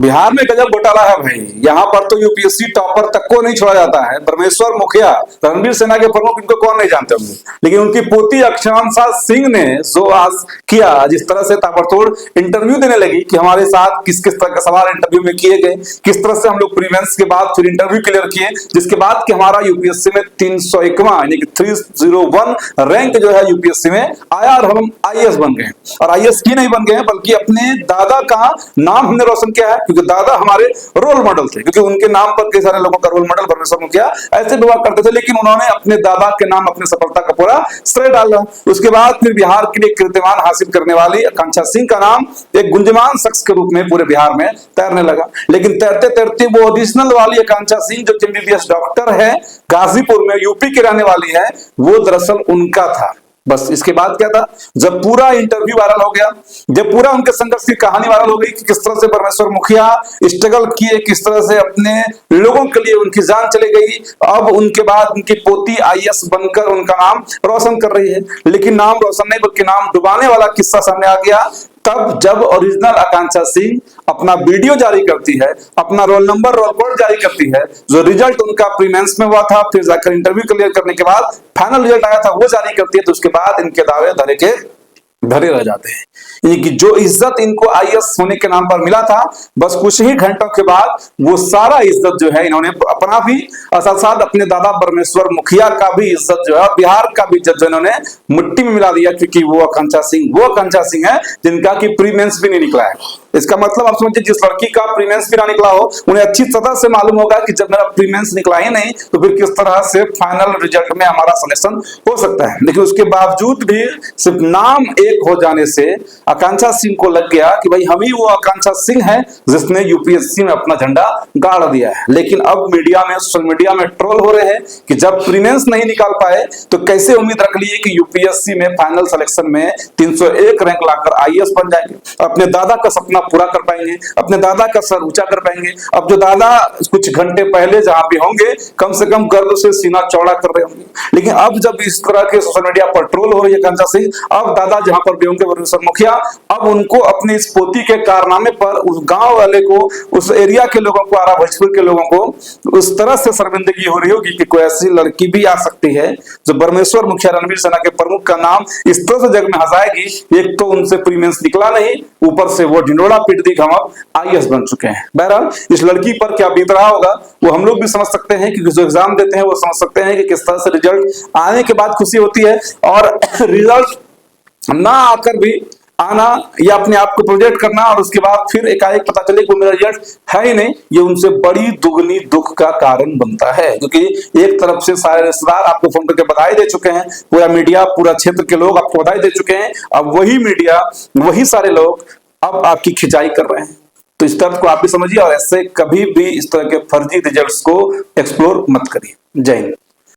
बिहार में गजब घोटाला है भाई। यहाँ पर तो यूपीएससी टॉपर तक को नहीं छोड़ा जाता है। परमेश्वर मुखिया, रणवीर सेना के प्रमुख, इनको कौन नहीं जानते होंगे, लेकिन उनकी पोती अक्षांशा सिंह ने जो आज किया, जिस तरह से ताबड़तोड़ इंटरव्यू देने लगी कि हमारे साथ किस किस तरह के सवाल इंटरव्यू में किए गए, किस तरह से हम लोग प्रीलिम्स के बाद फिर इंटरव्यू क्लियर किए, जिसके बाद कि हमारा यूपीएससी में 301वां यानी कि 301 रैंक जो है यूपीएससी में आया और हम आईएएस बन गए। और आईएएस ही नहीं बन गए बल्कि अपने दादा का नाम हमने रोशन किया है, क्योंकि दादा हमारे रोल मॉडल थे, क्योंकि उनके नाम पर कई सारे लोगों का रोल मॉडल परमेश्वर मुखिया ऐसे विवाह करते थे, लेकिन उन्होंने अपने दादा के नाम अपनी सफलता का पूरा श्रेय डाला। उसके बाद फिर बिहार के लिए कीर्तिमान हासिल करने वाली आकांक्षा सिंह का नाम एक गुंजमान शख्स के रूप में पूरे बिहार में तैरने लगा। लेकिन तैरते तैरते वो ओरिजिनल वाली आकांक्षा सिंह जो एमबीबीएस डॉक्टर है, गाजीपुर में यूपी की रहने वाली है, वो दरअसल उनका था। बस इसके बाद क्या था, जब पूरा इंटरव्यू वायरल हो गया, जब पूरा उनके संघर्ष की कहानी वायरल हो गई कि किस तरह से परमेश्वर मुखिया स्ट्रगल किए, किस तरह से अपने लोगों के लिए उनकी जान चली गई, अब उनके बाद उनकी पोती आईएएस बनकर उनका नाम रोशन कर रही है। लेकिन नाम रोशन नहीं बल्कि नाम डुबाने वाला किस्सा सामने आ गया तब जब ओरिजिनल आकांक्षा सिंह अपना वीडियो जारी करती है, अपना रोल नंबर रोल कोड जारी करती है, जो रिजल्ट उनका प्रीमेंस में हुआ था, फिर जाकर इंटरव्यू क्लियर करने के बाद फाइनल रिजल्ट आया था, वो जारी करती है। तो उसके बाद इनके दावे धरे के धरे रह जाते हैं। यानी कि जो इज्जत इनको आईएएस होने के नाम पर मिला था, बस कुछ ही घंटों के बाद वो सारा इज्जत जो है इन्होंने अपना भी और साथ साथ अपने दादा परमेश्वर मुखिया का भी इज्जत जो है, बिहार का भी इज्जत जो इन्होंने मिट्टी में मिला दिया, क्योंकि वो आकांक्षा सिंह है जिनका की प्रीमेंस भी नहीं निकला है। इसका मतलब आप समझिए, जिस लड़की का प्रीमेंस भी ना निकला हो, उन्हें अच्छी तरह से मालूम होगा कि जब मेरा प्रीमेंस निकला ही नहीं तो फिर किस तरह से फाइनल रिजल्ट में हमारा सिलेक्शन हो सकता है। लेकिन उसके बावजूद भी सिर्फ नाम एक हो जाने से आकांक्षा सिंह को लग गया कि भाई हम ही वो आकांक्षा सिंह है जिसने यूपीएससी में अपना झंडा गाड़ दिया है। लेकिन अब मीडिया में, सोशल मीडिया में ट्रोल हो रहे हैं कि जब प्रीमेंस नहीं निकाल पाए तो कैसे उम्मीद रख लिए कि यूपीएससी में फाइनल सिलेक्शन में 301 रैंक लाकर आईएएस बन जाएंगे, अपने दादा का सपना पूरा कर पाएंगे, अपने दादा का सर ऊंचा कर पाएंगे। अब जो दादा कुछ घंटे पहले जहां भी होंगे कम से कम गर्व से सीना चौड़ा कर रहे होंगे, लेकिन अब जब इस तरह के सोशल मीडिया पर ट्रोल हो रही है आकांक्षा सिंह, अब दादा जहां पर भी होंगे परमेश्वर मुखिया, अब उनको अपनी इस पोती के कारनामे पर उस गांव वाले को, उस एरिया के लोगों को, आरा भोजपुर के लोगों को उस तरह से शर्मिंदगी हो रही होगी कि कोई ऐसी लड़की भी आ सकती है जो परमेश्वर मुखिया रणवीर सेना के प्रमुख का नाम इस तरह से जग में हंसाएगी। एक तो उनसे प्रीमेंस निकला नहीं, ऊपर से वो ढिंडोरा पीट दी, हम अब आईएएस बन चुके हैं। बहरहाल इस लड़की पर क्या बीत रहा होगा वो हम लोग भी समझ सकते हैं, क्योंकि जो एग्जाम देते हैं वो समझ सकते हैं कि किस तरह से रिजल्ट आने के बाद खुशी होती है और रिजल्ट ना आकर भी आना या अपने आप को प्रोजेक्ट करना और उसके बाद फिर एकाएक पता चले कि मेरा रिजल्ट है ही नहीं, ये उनसे बड़ी दुगनी दुख का कारण बनता है। क्योंकि एक तरफ से सारे रिश्तेदार आपको फोन करके बधाई दे चुके हैं, पूरा मीडिया, पूरा क्षेत्र के लोग आपको बधाई दे चुके हैं, अब वही मीडिया, वही सारे लोग अब आपकी खिंचाई कर रहे हैं। तो इस तरह को आप भी समझिए और ऐसे कभी भी इस तरह के फर्जी रिजल्ट्स को एक्सप्लोर मत करिए। जय हिंद।